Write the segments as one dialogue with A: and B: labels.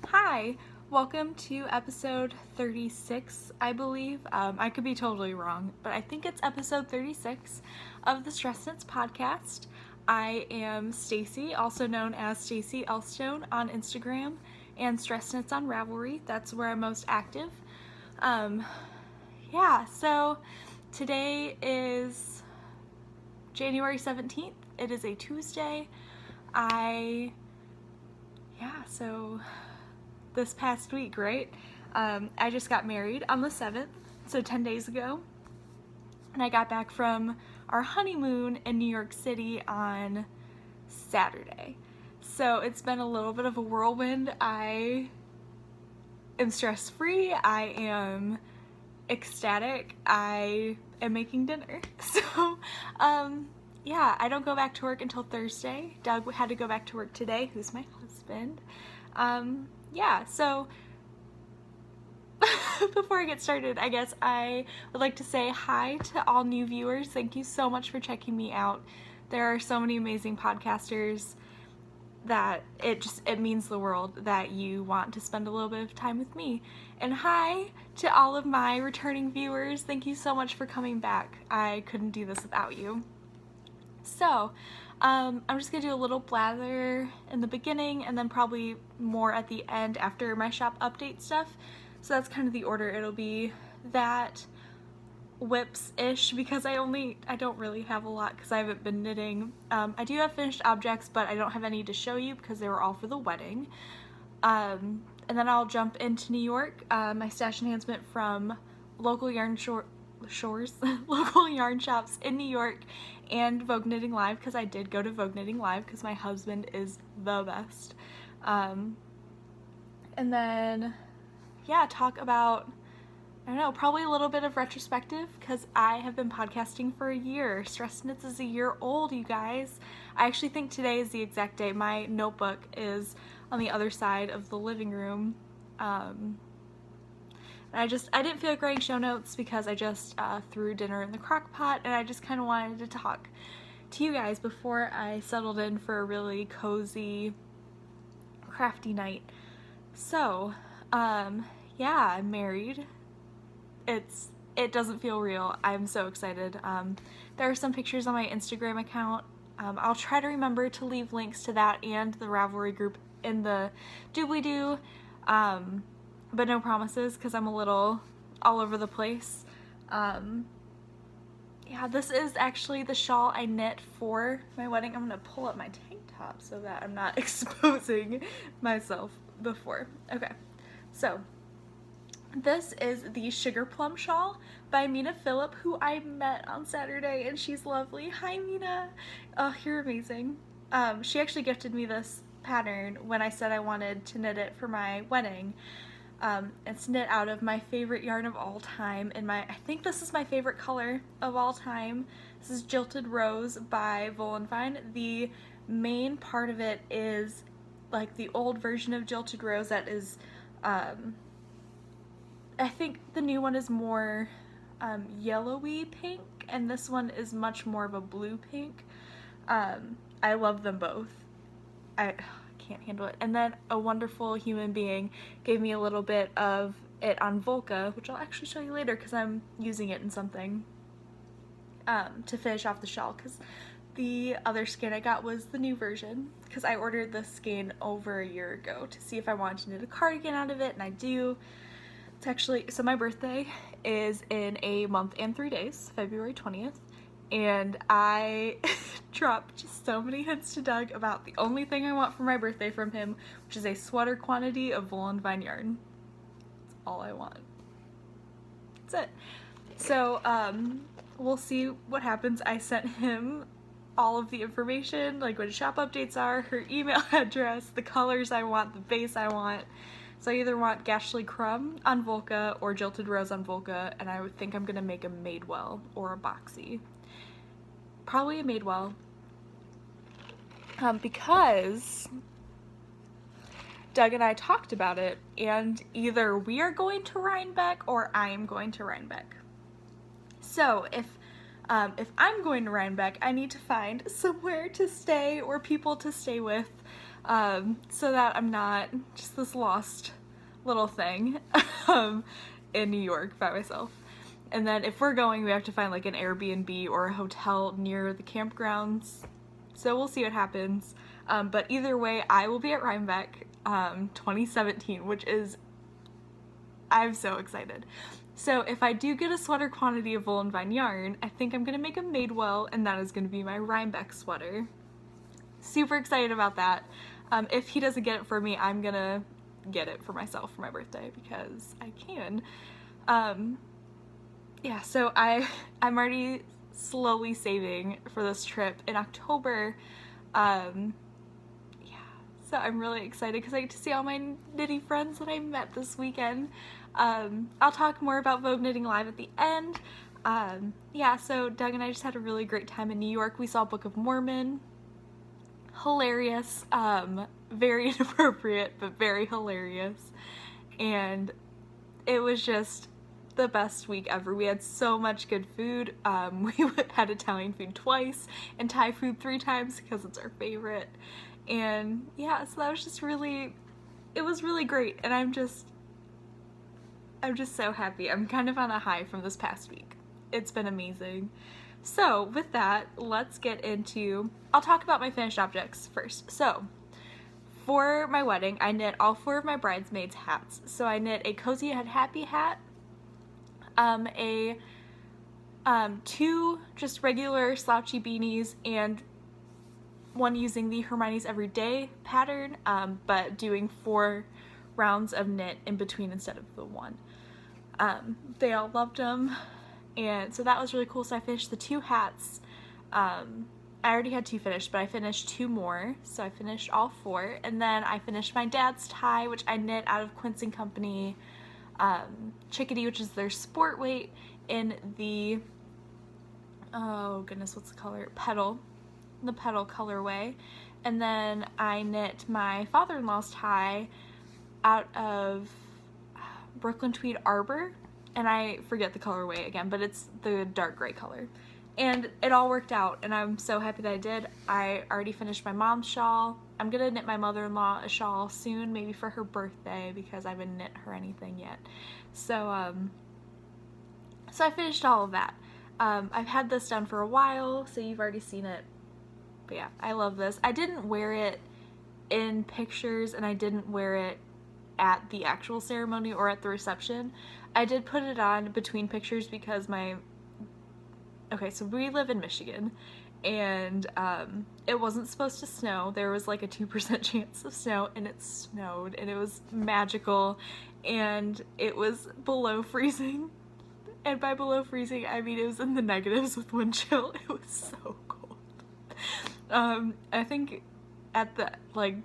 A: Hi, welcome to episode 36, I believe. I could be totally wrong, but I think it's episode 36 of the StressKnits podcast. I am Stacy, also known as Stacy Elstone on Instagram, and StressKnits on Ravelry. That's where I'm most active. So today is January 17th. It is a Tuesday. So this past week, right? I just got married on the 7th, so 10 days ago. And I got back from our honeymoon in New York City on Saturday. So it's been a little bit of a whirlwind. I am stress-free. I am ecstatic. I am making dinner. So, I don't go back to work until Thursday. Doug had to go back to work today, who's my husband. So before I get started, I guess I would like to say hi to all new viewers. Thank you so much for checking me out. There are so many amazing podcasters that it means the world that you want to spend a little bit of time with me. And hi to all of my returning viewers. Thank you so much for coming back. I couldn't do this without you. So, I'm just going to do a little blather in the beginning and then probably more at the end after my shop update stuff. So that's kind of the order. It'll be that, whips-ish, because I don't really have a lot because I haven't been knitting. I do have finished objects, but I don't have any to show you because they were all for the wedding. And then I'll jump into New York, my stash enhancement from local yarn local yarn shops in New York, and Vogue Knitting Live, because I did go to Vogue Knitting Live because my husband is the best. And then, talk about, probably a little bit of retrospective, because I have been podcasting for a year. StressKnits is a year old, you guys. I actually think today is the exact day. My notebook is on the other side of the living room. I didn't feel like writing show notes because I just threw dinner in the crock pot, and I just kind of wanted to talk to you guys before I settled in for a really cozy, crafty night. So, I'm married. It doesn't feel real. I'm so excited. There are some pictures on my Instagram account. I'll try to remember to leave links to that and the Ravelry group in the doobly-doo. But no promises because I'm a little all over the place. This is actually the shawl I knit for my wedding. I'm gonna pull up my tank top so that I'm not exposing myself before. Okay, so this is the Sugar Plum shawl by Mina Phillip, who I met on Saturday, and she's lovely. Hi, Mina. Oh, you're amazing. She actually gifted me this pattern when I said I wanted to knit it for my wedding. It's knit out of my favorite yarn of all time, and I think this is my favorite color of all time. This is Jilted Rose by Vogue Knitting. The main part of it is like the old version of Jilted Rose that is, I think the new one is more yellowy pink, and this one is much more of a blue pink. I love them both. I can't handle it. And then a wonderful human being gave me a little bit of it on Volca, which I'll actually show you later because I'm using it in something to finish off the shawl, because the other skein I got was the new version, because I ordered this skein over a year ago to see if I wanted to knit a cardigan out of it, and I do. It's actually, so my birthday is in a month and 3 days, February 20th. And I dropped just so many hints to Doug about the only thing I want for my birthday from him, which is a sweater quantity of Vogue Knitting yarn. That's all I want. That's it. So, we'll see what happens. I sent him all of the information, like what shop updates are, her email address, the colors I want, the base I want. So I either want Gashly Crumb on Volca or Jilted Rose on Volca, and I would think I'm gonna make a Madewell or a Boxy. Probably a Madewell, because Doug and I talked about it, and either we are going to Rhinebeck or I am going to Rhinebeck. So if I'm going to Rhinebeck, I need to find somewhere to stay or people to stay with so that I'm not just this lost little thing in New York by myself. And then if we're going, we have to find like an Airbnb or a hotel near the campgrounds. So we'll see what happens. But either way, I will be at Rhinebeck 2017, which is, I'm so excited. So if I do get a sweater quantity of Wool and Vine yarn, I think I'm going to make a Madewell, and that is going to be my Rhinebeck sweater. Super excited about that. If he doesn't get it for me, I'm going to get it for myself for my birthday because I can. Yeah, so I'm already slowly saving for this trip in October. Yeah, so I'm really excited because I get to see all my knitty friends that I met this weekend. I'll talk more about Vogue Knitting Live at the end. Yeah, so Doug and I just had a really great time in New York. We saw Book of Mormon. Hilarious. Very inappropriate, but very hilarious. And it was just the best week ever. We had so much good food. We had Italian food twice and Thai food 3 times because it's our favorite. And yeah, so that was just really, it was really great. And I'm just so happy. I'm kind of on a high from this past week. It's been amazing. So with that, let's get into, I'll talk about my finished objects first. So for my wedding, I knit all 4 of my bridesmaids' hats. So I knit a Cozy Head Happy hat, 2 just regular slouchy beanies, and 1 using the Hermione's Everyday pattern, but doing 4 rounds of knit in between instead of the 1. They all loved them, and so that was really cool. So I finished the 2 hats. I already had 2 finished, but I finished 2 more, so I finished all 4, and then I finished my dad's tie, which I knit out of Quince & Company Chickadee, which is their sport weight, in the, oh goodness, what's the color? Petal. The Petal colorway. And then I knit my father-in-law's tie out of Brooklyn Tweed Arbor, and I forget the colorway again, but it's the dark gray color. And it all worked out, and I'm so happy that I did. I already finished my mom's shawl. I'm gonna knit my mother-in-law a shawl soon, maybe for her birthday, because I haven't knit her anything yet. So, so I finished all of that. I've had this done for a while, so you've already seen it. But yeah, I love this. I didn't wear it in pictures, and I didn't wear it at the actual ceremony or at the reception. I did put it on between pictures because okay, so we live in Michigan, and it wasn't supposed to snow. There was like a 2% chance of snow, and it snowed, and it was magical, and it was below freezing. And by below freezing, I mean it was in the negatives with wind chill. It was so cold. I think at the, like,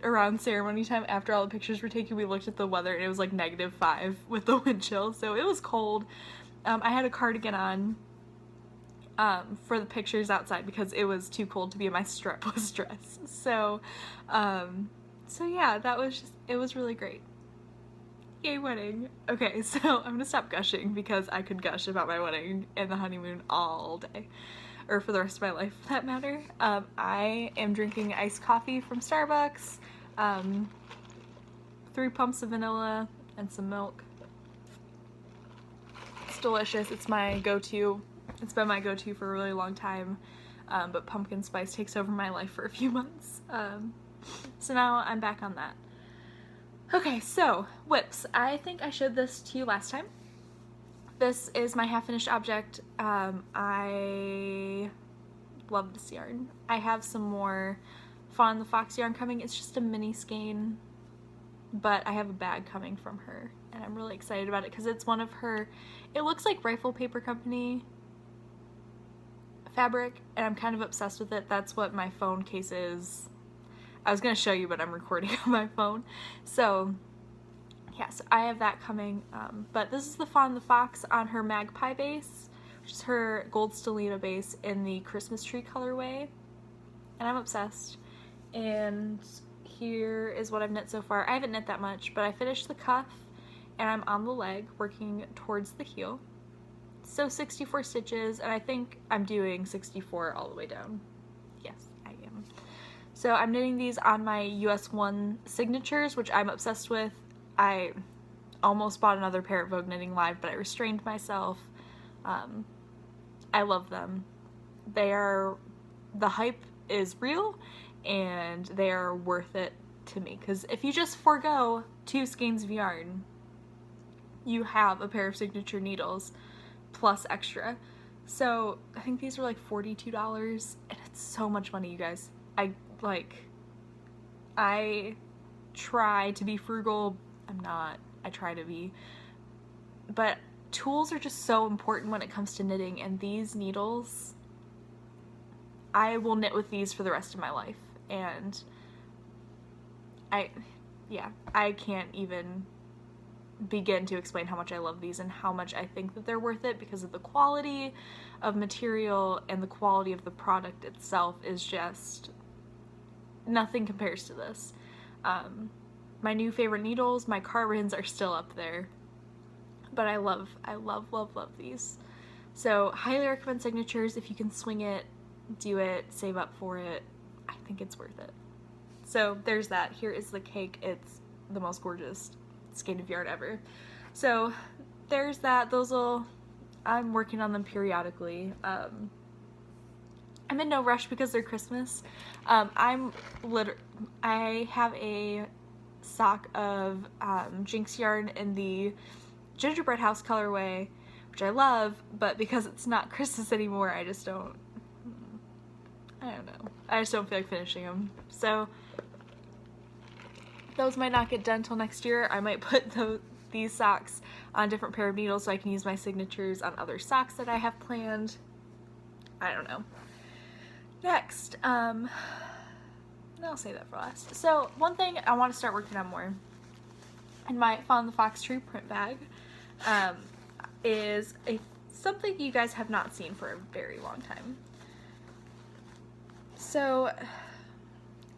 A: around ceremony time, after all the pictures were taken, we looked at the weather, and it was like -5 with the wind chill, so it was cold. I had a cardigan on for the pictures outside because it was too cold to be in my strapless dress. So, so yeah, that was just, it was really great. Yay, wedding. Okay, so I'm gonna stop gushing because I could gush about my wedding and the honeymoon all day, or for the rest of my life for that matter. I am drinking iced coffee from Starbucks, 3 pumps of vanilla and some milk. It's delicious. It's my go-to. It's been my go-to for a really long time, but pumpkin spice takes over my life for a few months. So now I'm back on that. Okay, so whips. I think I showed this to you last time. This is my half-finished object. I love this yarn. I have some more Fawn the Fox yarn coming. It's just a mini skein, but I have a bag coming from her, and I'm really excited about it because it's one of her, it looks like Rifle Paper Company fabric, and I'm kind of obsessed with it. That's what my phone case is. I was going to show you, but I'm recording on my phone. So yeah, so I have that coming, but this is the Fawn the Fox on her Magpie base, which is her gold stellina base in the Christmas tree colorway, and I'm obsessed. And here is what I've knit so far. I haven't knit that much, but I finished the cuff, and I'm on the leg working towards the heel. So 64 stitches, and I think I'm doing 64 all the way down. Yes, I am. So I'm knitting these on my US1 signatures, which I'm obsessed with. I almost bought another pair at Vogue Knitting Live, but I restrained myself. I love them. The hype is real, and they are worth it to me. Because if you just forego 2 skeins of yarn, you have a pair of signature needles plus extra. So I think these were like $42, and it's so much money, you guys. I try to be frugal. I'm not. I try to be. But tools are just so important when it comes to knitting, and these needles, I will knit with these for the rest of my life. And I can't even begin to explain how much I love these and how much I think that they're worth it, because of the quality of material and the quality of the product itself is just nothing compares to this. My new favorite needles, my carbons, are still up there, but I love these. So highly recommend signatures. If you can swing it, do it, save up for it. I think it's worth it. So there's that. Here is the cake. It's the most gorgeous skein of yarn ever. So there's that. I'm working on them periodically. I'm in no rush because they're Christmas. I have a sock of Jinx yarn in the gingerbread house colorway, which I love, but because it's not Christmas anymore, I just don't know. I just don't feel like finishing them. So those might not get done till next year. I might put these socks on a different pair of needles so I can use my signatures on other socks that I have planned. I don't know. Next, I'll say that for last. So one thing I want to start working on more in my Fawn the Fox Tree print bag is something you guys have not seen for a very long time. So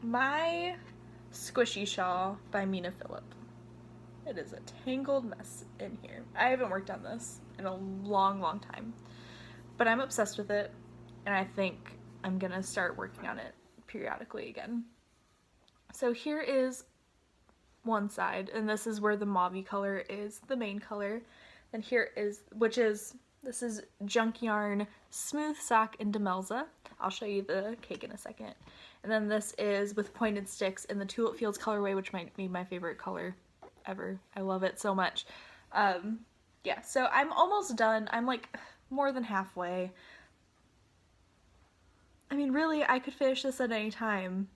A: my Squishy Shawl by Mina Phillip. It is a tangled mess in here. I haven't worked on this in a long time, but I'm obsessed with it, and I think I'm gonna start working on it periodically again. So here is one side, and this is where the mauve color is the main color. And here is, this is Junk Yarn Smooth Sock in Demelza. I'll show you the cake in a second. And then this is with pointed sticks in the Tulip Fields colorway, which might be my favorite color ever. I love it so much. Yeah, so I'm almost done. I'm like more than halfway. I mean, really, I could finish this at any time.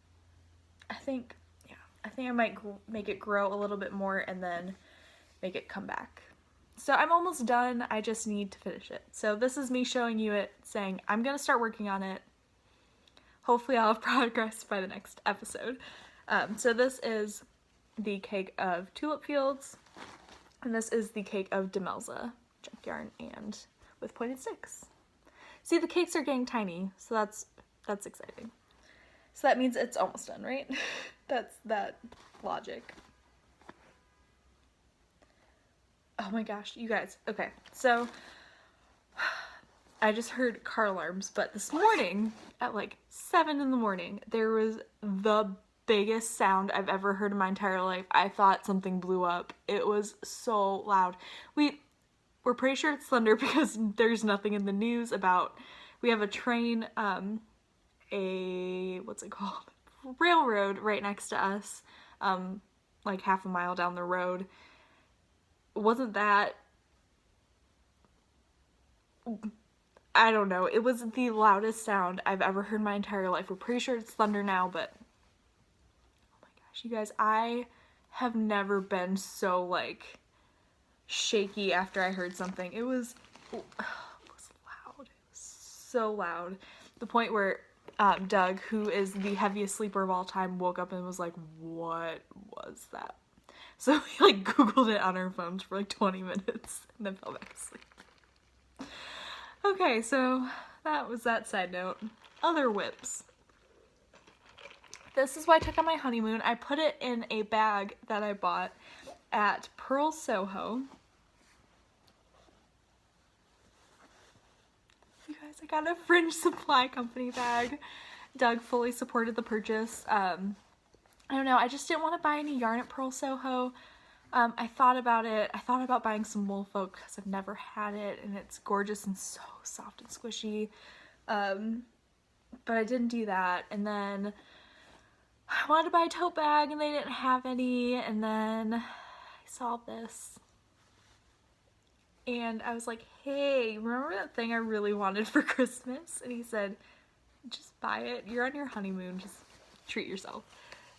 A: I think I might make it grow a little bit more and then make it come back. So I'm almost done. I just need to finish it. So this is me showing you it, saying I'm gonna start working on it. Hopefully I'll have progress by the next episode. So this is the cake of Tulip Fields, and this is the cake of Demelza Junk Yarn and with pointed sticks. See, the cakes are getting tiny, so that's exciting. So that means it's almost done, right? That's that logic. Oh my gosh, you guys. Okay, so I just heard car alarms, but this morning at like 7 in the morning, there was the biggest sound I've ever heard in my entire life. I thought something blew up. It was so loud. We're pretty sure it's thunder because there's nothing in the news about. We have a train, what's it called? Railroad right next to us, like half a mile down the road. Wasn't that, I don't know, it was the loudest sound I've ever heard in my entire life. We're pretty sure it's thunder now, but oh my gosh, you guys, I have never been so like shaky after I heard something. It was loud. It was so loud. The point where Doug, who is the heaviest sleeper of all time, woke up and was like, what was that? So we like Googled it on our phones for like 20 minutes and then fell back asleep. Okay, so that was that side note. Other whips. This is what I took on my honeymoon. I put it in a bag that I bought at Pearl Soho. You guys, I got a Fringe Supply Company bag. Doug fully supported the purchase. I don't know, I just didn't want to buy any yarn at Pearl Soho. I thought about it. I thought about buying some wool folk because I've never had it and it's gorgeous and so soft and squishy. But I didn't do that. And then I wanted to buy a tote bag and they didn't have any. And then I saw this and I was like, hey, remember that thing I really wanted for Christmas? And he said, just buy it. You're on your honeymoon. Just treat yourself.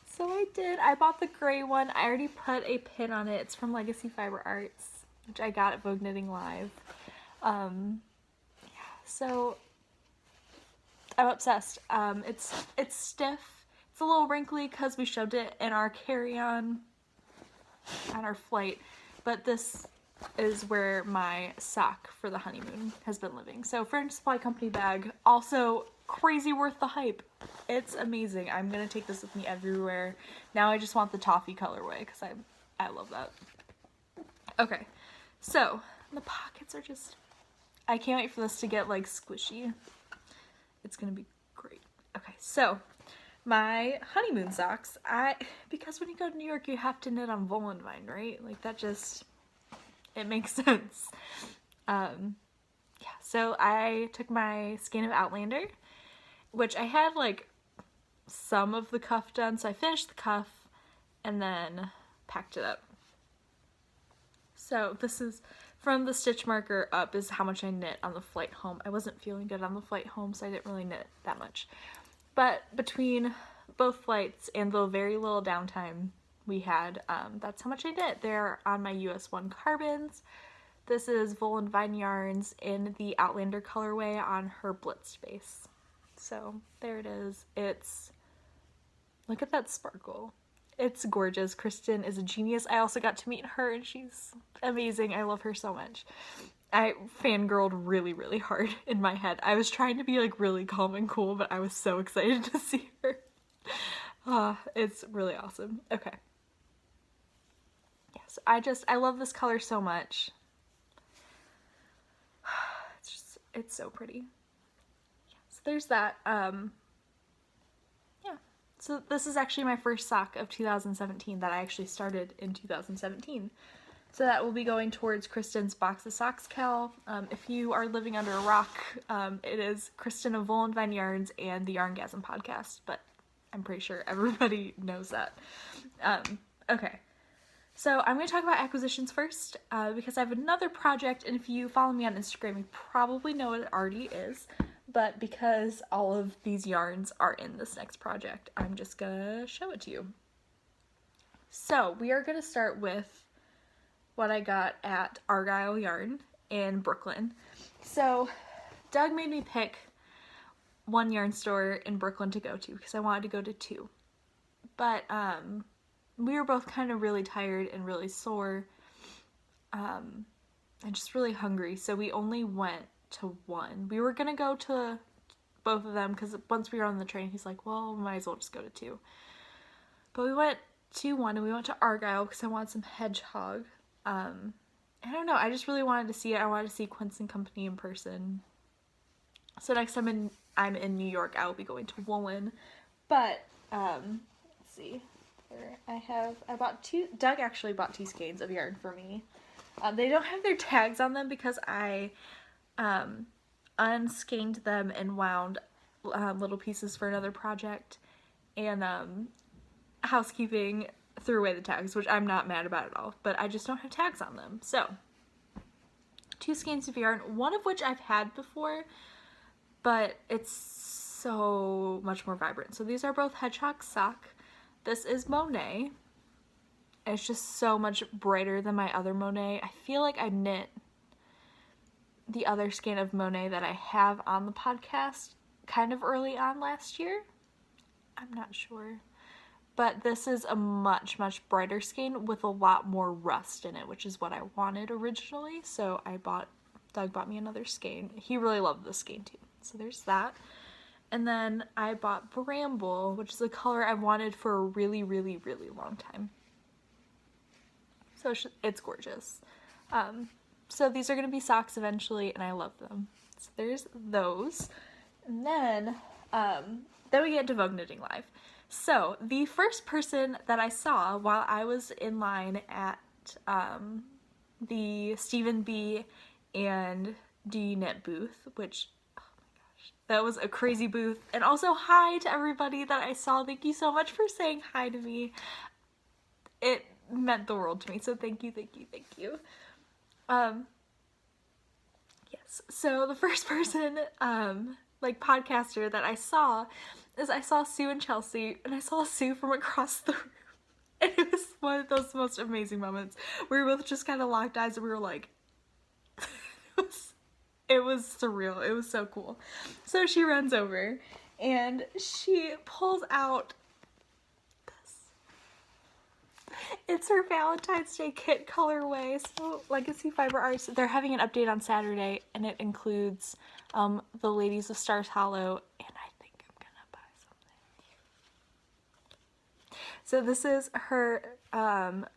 A: So I did. I bought the gray one. I already put a pin on it. It's from Legacy Fiber Arts, which I got at Vogue Knitting Live. Yeah, so I'm obsessed. It's stiff. It's a little wrinkly because we shoved it in our carry-on on our flight, but this is where my sock for the honeymoon has been living. So Furniture Supply Company bag, also crazy worth the hype. It's amazing. I'm gonna take this with me everywhere. Now I just want the toffee colorway because I love that. Okay, so the pockets are just, I can't wait for this to get like squishy. It's gonna be great. Okay, so my honeymoon socks, because when you go to New York you have to knit on Volanvine, right? Like that just, it makes sense. Yeah, so I took my skein of Outlander, which I had like some of the cuff done, so I finished the cuff and then packed it up. So this is from the stitch marker up is how much I knit on the flight home. I wasn't feeling good on the flight home, so I didn't really knit that much. But between both flights and the very little downtime we had, that's how much I knit. They're on my US 1 carbons. This is Volanvine yarns in the Outlander colorway on her Blitz base. So there it is. It's, look at that sparkle. It's gorgeous. Kristen is a genius. I also got to meet her and she's amazing. I love her so much. I fangirled really, really hard in my head. I was trying to be like really calm and cool, but I was so excited to see her. It's really awesome. Okay. Yes, I love this color so much. It's so pretty. So there's that. Yeah. So this is actually my first sock of 2017 that I actually started in 2017. So that will be going towards Kristen's Box of Socks Cal. If you are living under a rock, it is Kristen of Volanvine Yarns and the Yarngasm podcast, but I'm pretty sure everybody knows that. Okay. So I'm going to talk about acquisitions first, because I have another project, and if you follow me on Instagram, you probably know what it already is, but because all of these yarns are in this next project, I'm just going to show it to you. So we are going to start with what I got at Argyle Yarn in Brooklyn. So Doug made me pick one yarn store in Brooklyn to go to, because I wanted to go to two, but we were both kind of really tired and really sore, and just really hungry, so we only went to one. We were gonna go to both of them because once we were on the train, he's like, well, we might as well just go to two. But we went to one, and we went to Argyle because I wanted some hedgehog. I don't know, I just really wanted to see it. I wanted to see Quince and Company in person. So next time I'm in New York, I will be going to Woolen. But let's see. I bought two. Doug actually bought 2 skeins of yarn for me. They don't have their tags on them because I unskeined them and wound little pieces for another project, and housekeeping threw away the tags, which I'm not mad about at all, but I just don't have tags on them. So 2 skeins of yarn, one of which I've had before, but it's so much more vibrant. So these are both Hedgehog Sock. This is Monet. It's just so much brighter than my other Monet. I feel like I knit the other skein of Monet that I have on the podcast kind of early on last year. I'm not sure. But this is a much, much brighter skein with a lot more rust in it, which is what I wanted originally. So Doug bought me another skein. He really loved this skein too. So there's that. And then I bought Bramble, which is a color I've wanted for a really, really, really long time. So it's gorgeous. So these are going to be socks eventually, and I love them. So there's those. And then then we get to Vogue Knitting Live. So the first person that I saw while I was in line at the Stephen B and Do You Knit booth, which, oh my gosh, that was a crazy booth. And also hi to everybody that I saw. Thank you so much for saying hi to me. It meant the world to me, so thank you, thank you, thank you. Yes, so the first person, like podcaster that I saw is I saw Sue and Chelsea, and I saw Sue from across the room. And it was one of those most amazing moments where we both just kind of locked eyes and we were like, it was surreal. It was so cool. So she runs over and she pulls out this. It's her Valentine's Day kit colorway. So Legacy Fiber Arts, they're having an update on Saturday, and it includes the Ladies of Stars Hollow, and I think I'm gonna buy something. So this is her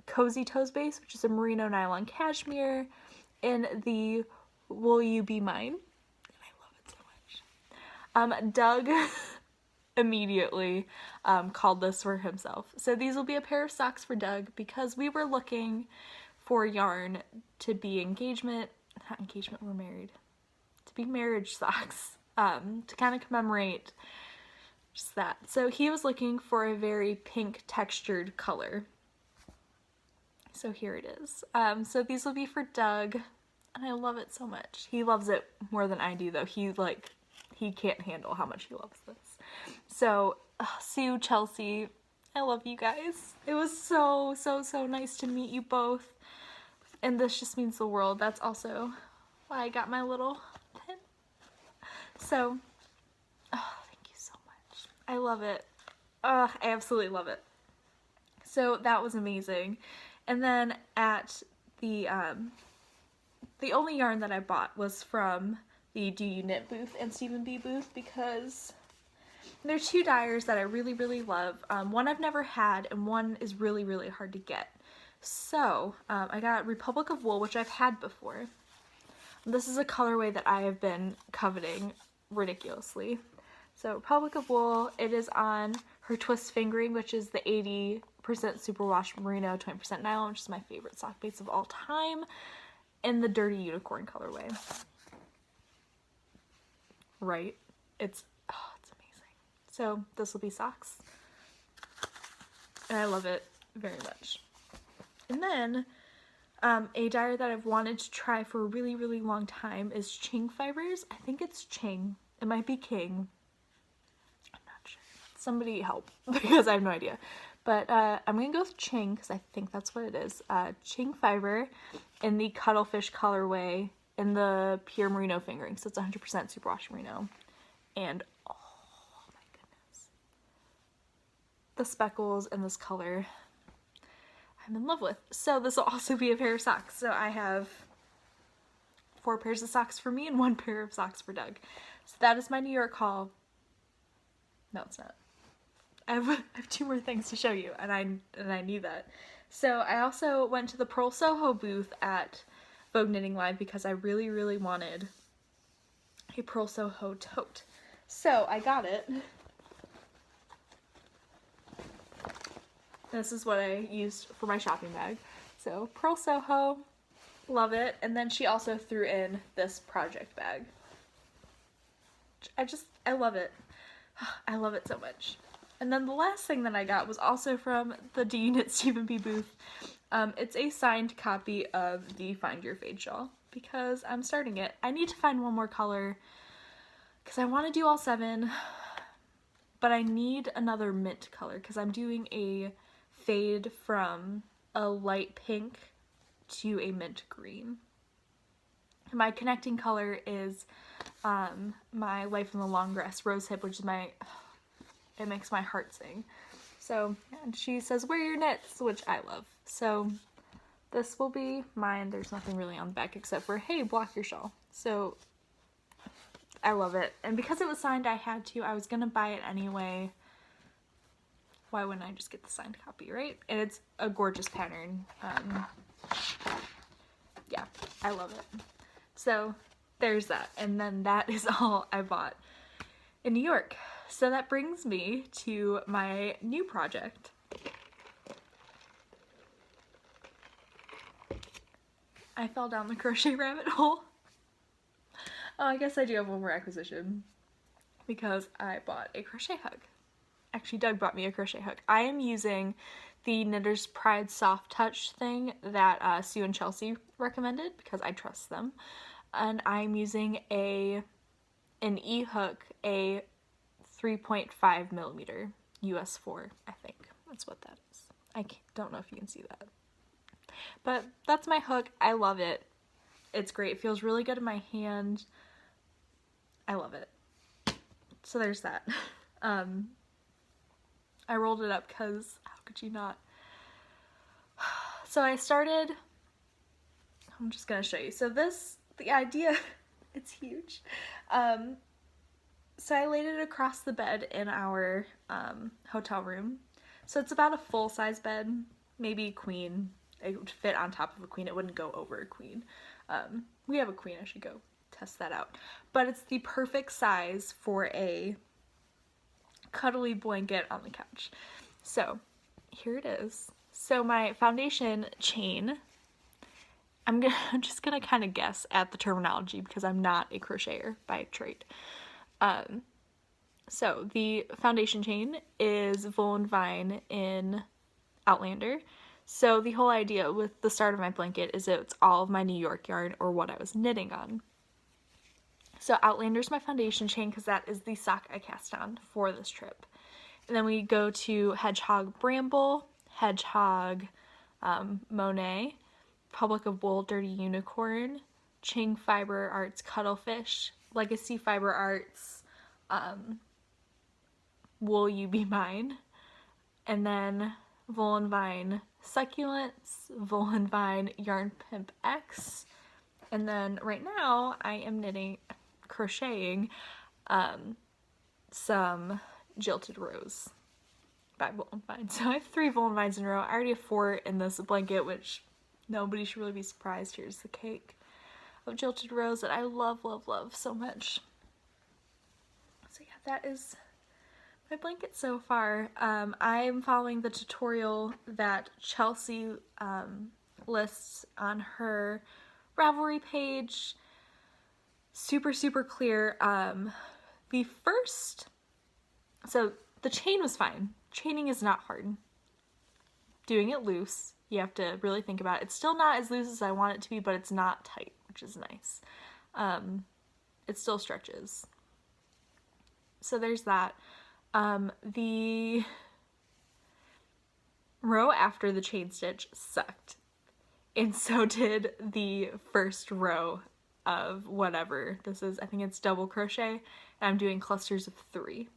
A: Cozy Toes base, which is a merino nylon cashmere in the Will You Be Mine? And I love it so much. Doug immediately called this for himself. So these will be a pair of socks for Doug because we were looking for yarn to be not engagement, we're married. To be marriage socks, to kind of commemorate just that. So he was looking for a very pink textured color. So here it is. So these will be for Doug, and I love it so much. He loves it more than I do, though. He can't handle how much he loves this. So Sue, Chelsea, I love you guys. It was so, so, so nice to meet you both. And this just means the world. That's also why I got my little pin. So, thank you so much. I love it. I absolutely love it. So that was amazing. And then at the only yarn that I bought was from the Do You Knit booth and Stephen B booth because they're two dyers that I really, really love. One I've never had, and one is really, really hard to get. So I got Republic of Wool, which I've had before. This is a colorway that I have been coveting ridiculously. So Republic of Wool, it is on her twist fingering, which is the 80% superwash merino, 20% nylon, which is my favorite sock base of all time, in the Dirty Unicorn colorway. Right? It's amazing. So this will be socks. And I love it very much. And then a dyer that I've wanted to try for a really, really long time is Ching Fibers. I think it's Ching. It might be King. I'm not sure. Somebody help, because I have no idea. But I'm going to go with Ching, because I think that's what it is. Ching Fiber in the Cuttlefish colorway in the pure merino fingering. So it's 100% superwash merino. And, oh my goodness. The speckles in this color I'm in love with. So this will also be a pair of socks. So I have 4 pairs of socks for me and 1 pair of socks for Doug. So that is my New York haul. No, it's not. I have 2 more things to show you, and I knew that. So I also went to the Pearl Soho booth at Vogue Knitting Live because I really, really wanted a Pearl Soho tote. So I got it. This is what I used for my shopping bag. So Pearl Soho, love it. And then she also threw in this project bag. I love it. I love it so much. And then the last thing that I got was also from the Do You Knit Stephen B booth. It's a signed copy of the Find Your Fade shawl because I'm starting it. I need to find one more color because I want to do all 7, but I need another mint color because I'm doing a fade from a light pink to a mint green. My connecting color is my Life in the Long Grass Rose Hip, which is it makes my heart sing. So, and she says, wear your knits, which I love. So this will be mine. There's nothing really on the back except for, hey, block your shawl. So I love it. And because it was signed, I had to. I was going to buy it anyway. Why wouldn't I just get the signed copy, right? And it's a gorgeous pattern. Yeah, I love it. So there's that. And then that is all I bought in New York. So that brings me to my new project. I fell down the crochet rabbit hole. Oh, I guess I do have one more acquisition because I bought a crochet hook. Actually, Doug bought me a crochet hook. I am using the Knitter's Pride Soft Touch thing that Sue and Chelsea recommended because I trust them. And I'm using an E-hook, a 3.5 millimeter US 4, I think. That's what that is. I don't know if you can see that. But that's my hook. I love it. It's great. It feels really good in my hand. I love it. So there's that. I rolled it up because how could you not? So I started, I'm just going to show you. So the idea, it's huge. So I laid it across the bed in our hotel room. So it's about a full-size bed, maybe queen. It would fit on top of a queen. It wouldn't go over a queen. We have a queen. I should go test that out. But it's the perfect size for a cuddly blanket on the couch. So here it is. So my foundation chain, I'm just gonna kind of guess at the terminology because I'm not a crocheter by trade. So the foundation chain is Vogue Vine in Outlander. So the whole idea with the start of my blanket is it's all of my New York yarn or what I was knitting on. So Outlander's my foundation chain because that is the sock I cast on for this trip. And then we go to Hedgehog Bramble, Hedgehog Monet, Republic of Wool Dirty Unicorn, Ching Fiber Arts Cuttlefish, Legacy Fiber Arts Will You Be Mine, and then Vogue Vine Succulents, Vogue Vine Yarn Pimp X, and then right now I am crocheting some Jilted Rose by Vogue Vine. So I have 3 Vogue Vines in a row. I already have 4 in this blanket, which nobody should really be surprised. Here's the cake of Jilted Rose that I love, love, love so much. So yeah, that is my blanket so far. I'm following the tutorial that Chelsea lists on her Ravelry page. Super, super clear. So the chain was fine. Chaining is not hard. Doing it loose, you have to really think about it. It's still not as loose as I want it to be, but it's not tight, which is nice. It still stretches. So there's that. The row after the chain stitch sucked. And so did the first row of whatever this is. I think it's double crochet, and I'm doing clusters of 3.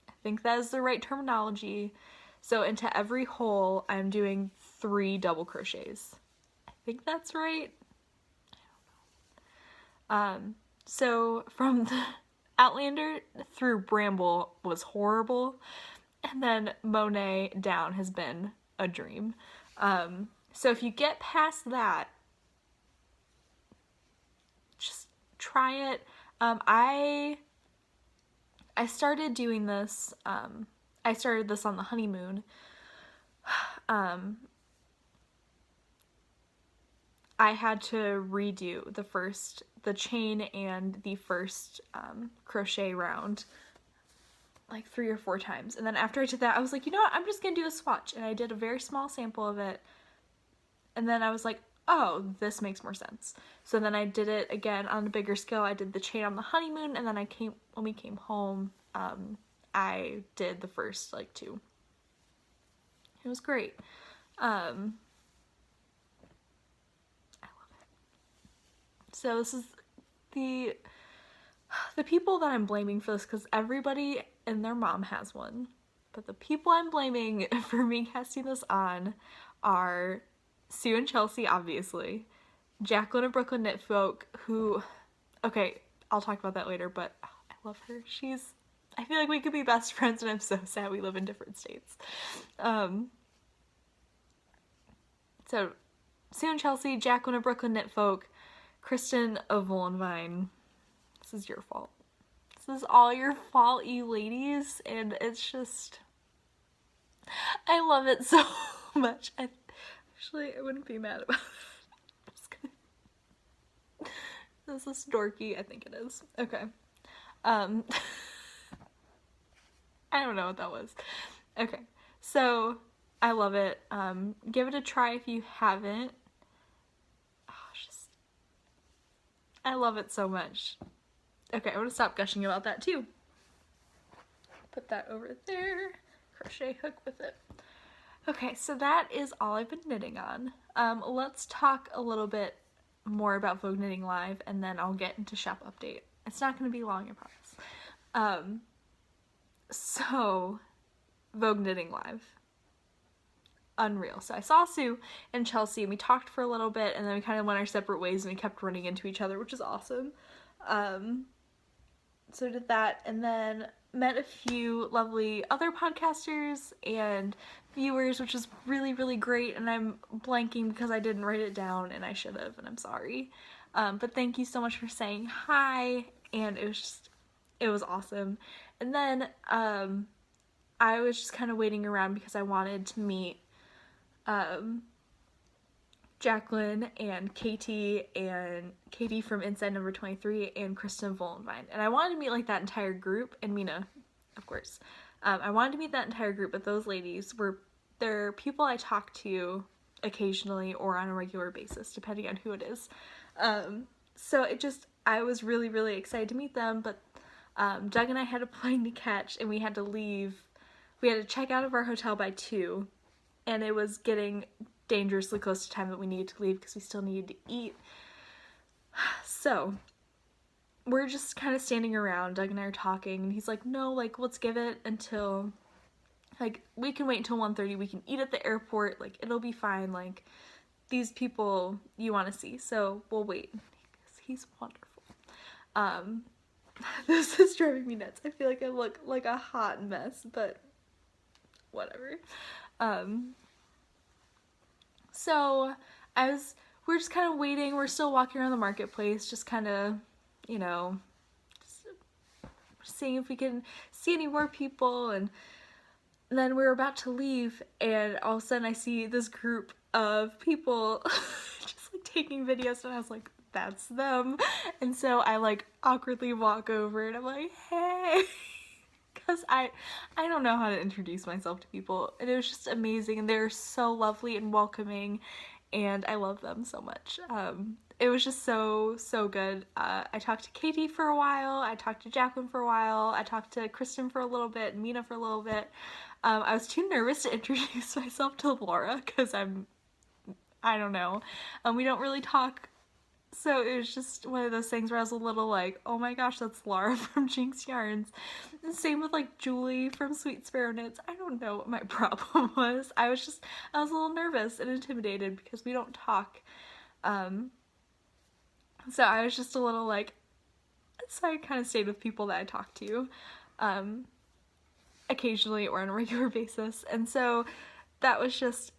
A: I think that is the right terminology. So into every hole, I'm doing 3 double crochets. I think that's right. I don't know. So from the Outlander through Bramble was horrible, and then Monet down has been a dream. So if you get past that, just try it. I started doing this, I started this on the honeymoon. I had to redo the chain and the first crochet round like 3 or 4 times. And then after I did that, I was like, you know what, I'm just gonna do a swatch. And I did a very small sample of it. And then I was like, oh, this makes more sense. So then I did it again on a bigger scale. I did the chain on the honeymoon, and then when we came home, I did the first like 2. It was great. I love it. So this is the people that I'm blaming for this, because everybody and their mom has one. But the people I'm blaming for me casting this on are Sue and Chelsea, obviously, Jacqueline of Brooklyn Knit Folk, who, okay, I'll talk about that later, but I love her. I feel like we could be best friends, and I'm so sad we live in different states. So, Sue and Chelsea, Jacqueline of Brooklyn Knit Folk, Kristen of Vogue Vine. This is your fault. This This is all your fault, you ladies, and it's just, I love it so much. Actually, I wouldn't be mad about it. I'm just kidding. This is dorky. I think it is. Okay. I don't know what that was. Okay. So, I love it. Give it a try if you haven't. I love it so much. Okay, I'm gonna stop gushing about that too. Put that over there. Crochet hook with it. Okay, so that is all I've been knitting on. Let's talk a little bit more about Vogue Knitting Live, and then I'll get into shop update. It's not gonna be long, I promise. So, Vogue Knitting Live. Unreal. So I saw Sue and Chelsea and we talked for a little bit and then we kind of went our separate ways and we kept running into each other, which is awesome. So did that and then met a few lovely other podcasters and viewers, which was really, really great, and I'm blanking because I didn't write it down and I should have, and I'm sorry. But thank you so much for saying hi, and it was awesome. And then I was just kind of waiting around because I wanted to meet Jacqueline and Katie from Inside Number 23 and Kristen Vollenvine. And I wanted to meet like that entire group, and Mina, of course. I wanted to meet that entire group, but those ladies they're people I talk to occasionally or on a regular basis, depending on who it is. So I was really, really excited to meet them, but Doug and I had a plane to catch and we had to leave. We had to check out of our hotel by 2. And it was getting dangerously close to time that we needed to leave because we still needed to eat. So, we're just kind of standing around. Doug and I are talking, and he's like, no, like, let's give it until, like, we can wait until 1:30. We can eat at the airport. Like, it'll be fine. Like, these people you want to see. So, we'll wait. He's wonderful. This is driving me nuts. I feel like I look like a hot mess, but whatever. So we're just kind of waiting. We're still walking around the marketplace, just kind of, you know, just seeing if we can see any more people. And then we were about to leave, and all of a sudden I see this group of people just like taking videos, and I was like, that's them. And so I like awkwardly walk over and I'm like, hey. Because I don't know how to introduce myself to people, and it was just amazing, and they're so lovely and welcoming, and I love them so much. It was just so good. I talked to Katie for a while, I talked to Jacqueline for a while, I talked to Kristen for a little bit, and Mina for a little bit. I was too nervous to introduce myself to Laura, because I don't know. We don't really talk. So it was just one of those things where I was a little like, oh my gosh, that's Laura from Jinx Yarns. And same with like Julie from Sweet Sparrow Knits. I don't know what my problem was. I was a little nervous and intimidated because we don't talk. So I was just a little like, so I kind of stayed with people that I talked to occasionally or on a regular basis. And so that was just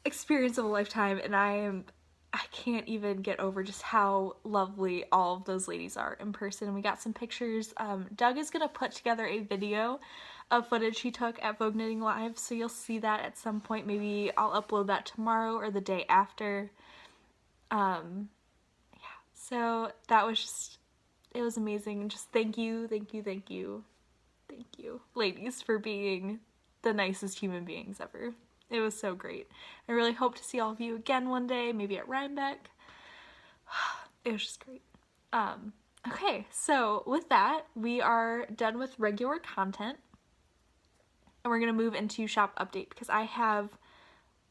A: experience of a lifetime, and I can't even get over just how lovely all of those ladies are in person. We got some pictures. Doug is gonna put together a video of footage he took at Vogue Knitting Live, so you'll see that at some point. Maybe I'll upload that tomorrow or the day after. Yeah, so that was just, it was amazing. And just thank you, ladies, for being the nicest human beings ever. It was so great. I really hope to see all of you again one day, maybe at Rhinebeck. It was just great. Okay, so with that, we are done with regular content. And we're going to move into shop update because I have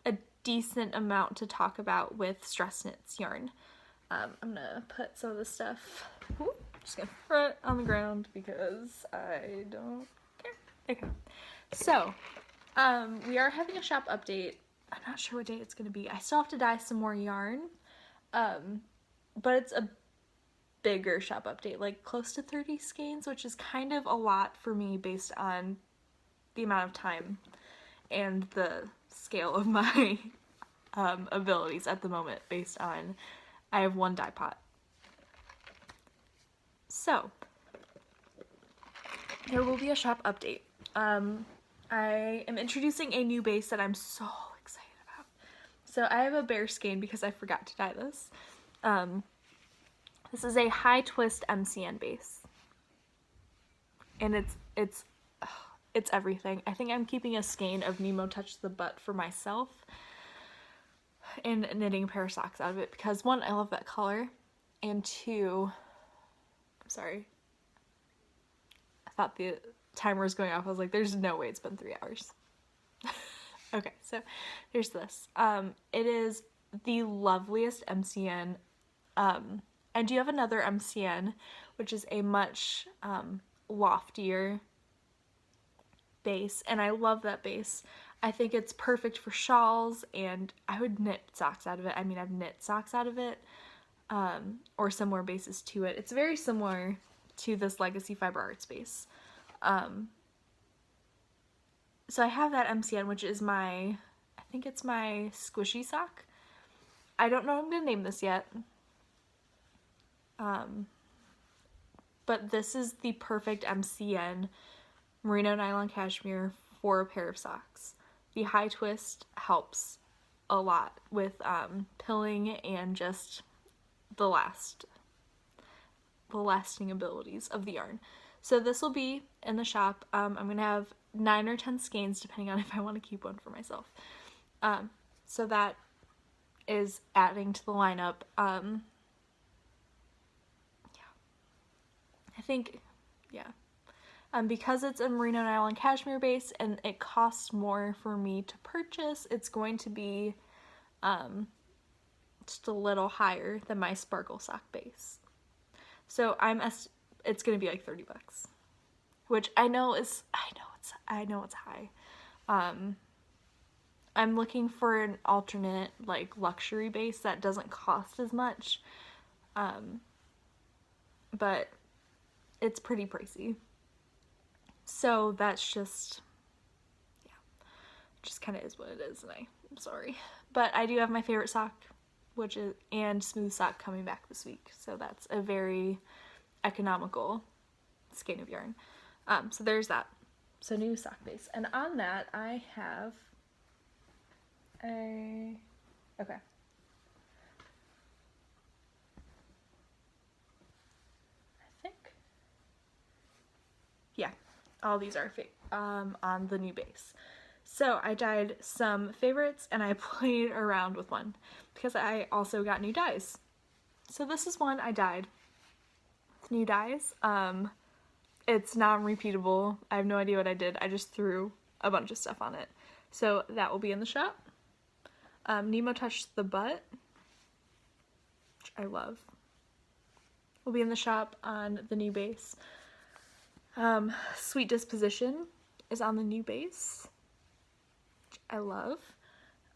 A: a decent amount to talk about with StressKnits yarn. I'm going to put some of this stuff, just going to throw it on the ground because I don't care. Okay, so we are having a shop update. I'm not sure what day it's going to be. I still have to dye some more yarn, but it's a bigger shop update, like close to 30 skeins, which is kind of a lot for me based on the amount of time and the scale of my abilities at the moment, based on I have one dye pot. So there will be a shop update. I am introducing a new base that I'm so excited about. So I have a bear skein because I forgot to dye this. This is a high twist MCN base, and it's everything. I think I'm keeping a skein of Nemo Touch the Butt for myself and knitting a pair of socks out of it because one, I love that color, and two, I'm sorry, I thought the timer was going off. I was like, there's no way it's been 3 hours. Okay, so here's this. It is the loveliest MCN. I do have another MCN, which is a much loftier base, and I love that base. I think it's perfect for shawls, and I would knit socks out of it. I mean, I've knit socks out of it, or similar bases to it. It's very similar to this Legacy Fiber Arts base. So I have that MCN, which is I think it's my squishy sock. I don't know what I'm going to name this yet. But this is the perfect MCN merino nylon cashmere for a pair of socks. The high twist helps a lot with pilling and just the lasting abilities of the yarn. So this will be in the shop. I'm going to have 9 or 10 skeins depending on if I want to keep one for myself. So that is adding to the lineup. I think, yeah. Because it's a merino nylon cashmere base and it costs more for me to purchase, it's going to be just a little higher than my sparkle sock base. So it's going to be like 30 bucks, which I know it's high. I'm looking for an alternate like luxury base that doesn't cost as much. But it's pretty pricey. So that's just, yeah, just kind of is what it is, and I'm sorry. But I do have my favorite sock, and smooth sock coming back this week. So that's a very economical skein of yarn. So there's that. So new sock base. And on that, I have okay. Yeah, all these are on the new base. So I dyed some favorites and I played around with one because I also got new dyes. So this is one I dyed with new dyes. It's non-repeatable. I have no idea what I did. I just threw a bunch of stuff on it. So that will be in the shop. Nemo Touch the Butt, which I love, will be in the shop on the new base. Sweet Disposition is on the new base, which I love,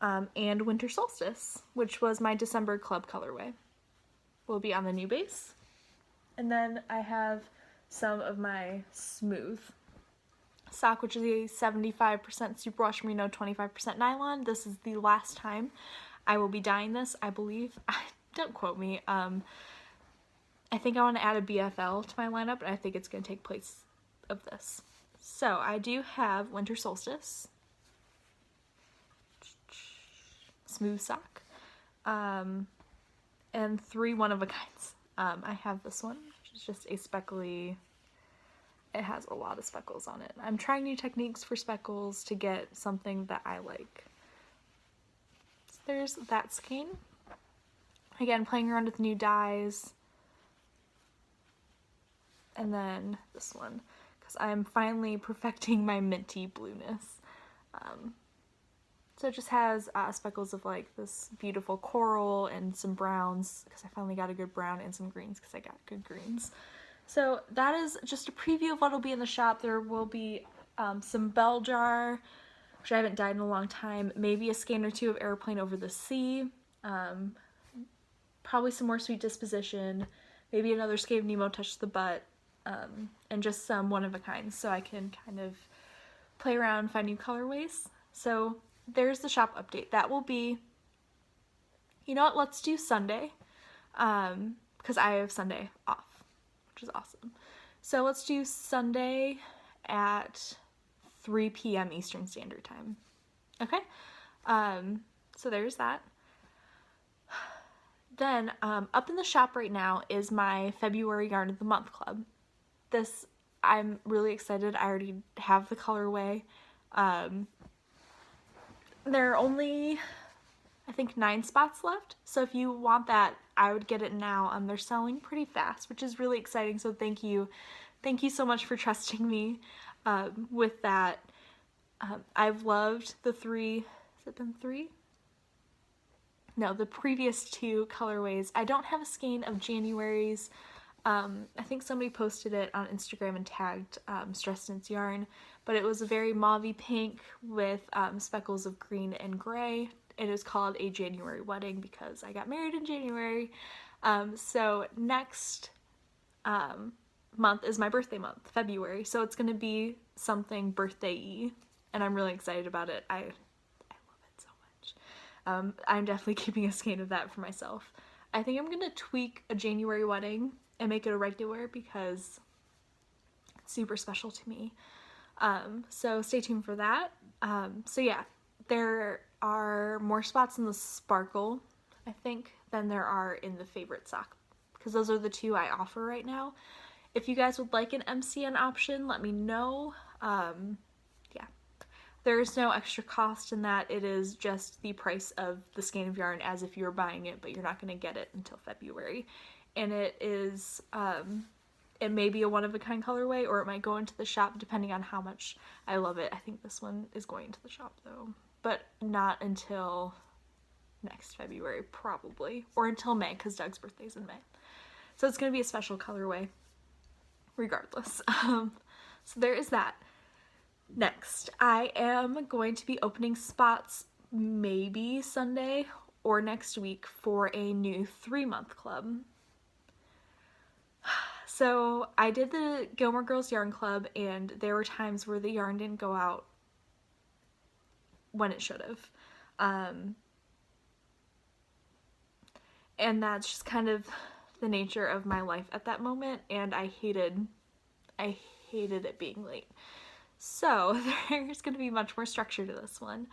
A: and Winter Solstice, which was my December club colorway, will be on the new base. And then I have some of my smooth sock, which is a 75% superwash merino, 25% nylon. This is the last time I will be dyeing this, I believe. Don't quote me. I think I want to add a BFL to my lineup, and I think it's going to take place of this. So I do have Winter Solstice, smooth sock, and 3 one-of-a-kinds. I have this one, which is just a speckly, it has a lot of speckles on it. I'm trying new techniques for speckles to get something that I like. So there's that skein. Again, playing around with new dyes. And then this one, because I'm finally perfecting my minty blueness. So it just has speckles of like this beautiful coral and some browns, because I finally got a good brown, and some greens because I got good greens. So that is just a preview of what will be in the shop. There will be some bell jar, which I haven't dyed in a long time, maybe a skein or 2 of Airplane Over the Sea, probably some more Sweet Disposition, maybe another skein of Nemo Touch the Butt, and just some one-of-a-kinds, so I can kind of play around, find new colorways. So there's the shop update. That will be, you know what, let's do Sunday, because I have Sunday off, which is awesome. So let's do Sunday at 3 p.m. Eastern Standard Time. Okay, so there's that. Then up in the shop right now is my February Yarn of the Month Club. This, I'm really excited. I already have the colorway. There are only, I think, 9 spots left. So if you want that, I would get it now. They're selling pretty fast, which is really exciting. So thank you. Thank you so much for trusting me with that. I've loved the 3, has it been 3? No, the previous 2 colorways. I don't have a skein of January's. I think somebody posted it on Instagram and tagged StressKnits yarn, but it was a very mauvey pink with speckles of green and gray. It is called a January wedding because I got married in January. So next month is my birthday month, February, so it's going to be something birthday-y, and I'm really excited about it. I love it so much. I'm definitely keeping a skein of that for myself. I think I'm going to tweak a January wedding and make it a regular because it's super special to me. So stay tuned for that. So yeah, there are more spots in the Sparkle, I think, than there are in the Favorite Sock, because those are the 2 I offer right now. If you guys would like an MCN option, let me know. Yeah, there is no extra cost in that. It is just the price of the skein of yarn as if you were buying it, but you're not going to get it until February. And it is, it may be a one-of-a-kind colorway, or it might go into the shop depending on how much I love it. I think this one is going into the shop though, but not until next February probably, or until May, because Doug's birthday's in May. So it's going to be a special colorway regardless. So there is that. Next, I am going to be opening spots maybe Sunday or next week for a new 3-month club. So I did the Gilmore Girls Yarn Club, and there were times where the yarn didn't go out when it should have. And that's just kind of the nature of my life at that moment, and I hated it being late. So there's going to be much more structure to this one.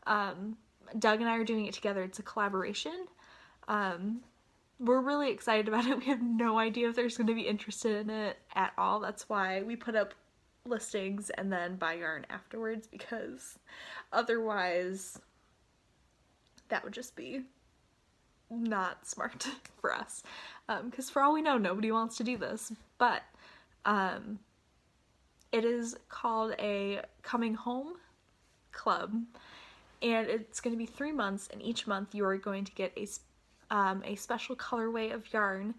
A: Doug and I are doing it together. It's a collaboration. We're really excited about it. We have no idea if there's going to be interested in it at all. That's why we put up listings and then buy yarn afterwards, because otherwise that would just be not smart for us. Because for all we know, nobody wants to do this. But it is called a Coming Home Club, and it's going to be 3 months, and each month you are going to get a special colorway of yarn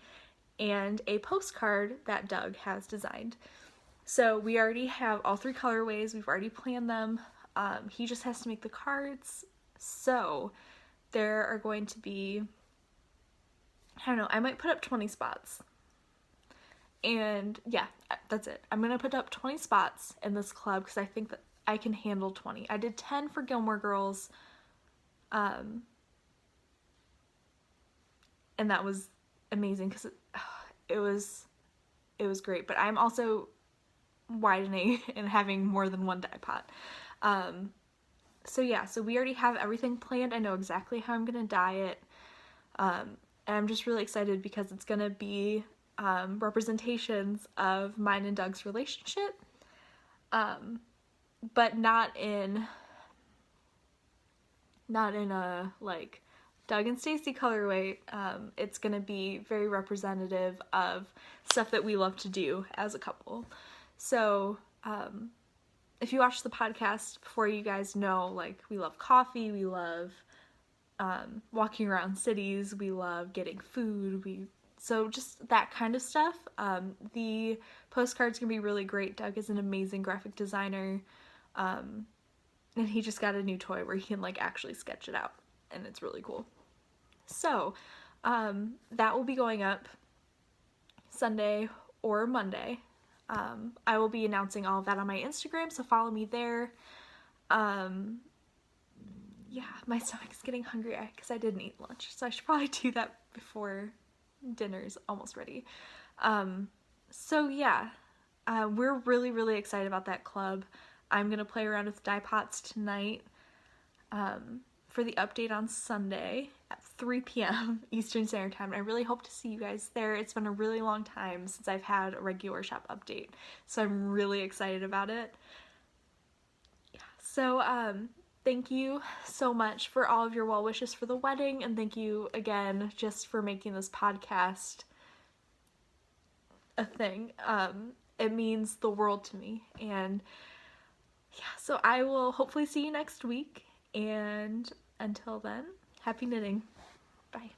A: and a postcard that Doug has designed. So we already have all 3 colorways. We've already planned them. He just has to make the cards. So there are going to be, I don't know, I might put up 20 spots. And yeah, that's it. I'm going to put up 20 spots in this club because I think that I can handle 20. I did 10 for Gilmore Girls. And that was amazing because it was great. But I'm also widening and having more than one dye pot. So yeah, so we already have everything planned. I know exactly how I'm going to dye it. And I'm just really excited because it's going to be representations of mine and Doug's relationship. But not in a like Doug and Stacy colorway. It's going to be very representative of stuff that we love to do as a couple. So if you watch the podcast before, you guys know, like, we love coffee, we love walking around cities, we love getting food, so just that kind of stuff. The postcard's gonna be really great. Doug is an amazing graphic designer, and he just got a new toy where he can like actually sketch it out, and it's really cool. So that will be going up Sunday or Monday. I will be announcing all of that on my Instagram, so follow me there. Yeah, my stomach's getting hungry because I didn't eat lunch, so I should probably do that before dinner's almost ready. So yeah, we're really, really excited about that club. I'm going to play around with dye pots tonight for the update on Sunday at 3 p.m. Eastern Standard Time. And I really hope to see you guys there. It's been a really long time since I've had a regular workshop update, so I'm really excited about it. Yeah, so thank you so much for all of your well wishes for the wedding, and thank you again just for making this podcast a thing. It means the world to me, and yeah, so I will hopefully see you next week, and until then, happy knitting. Bye.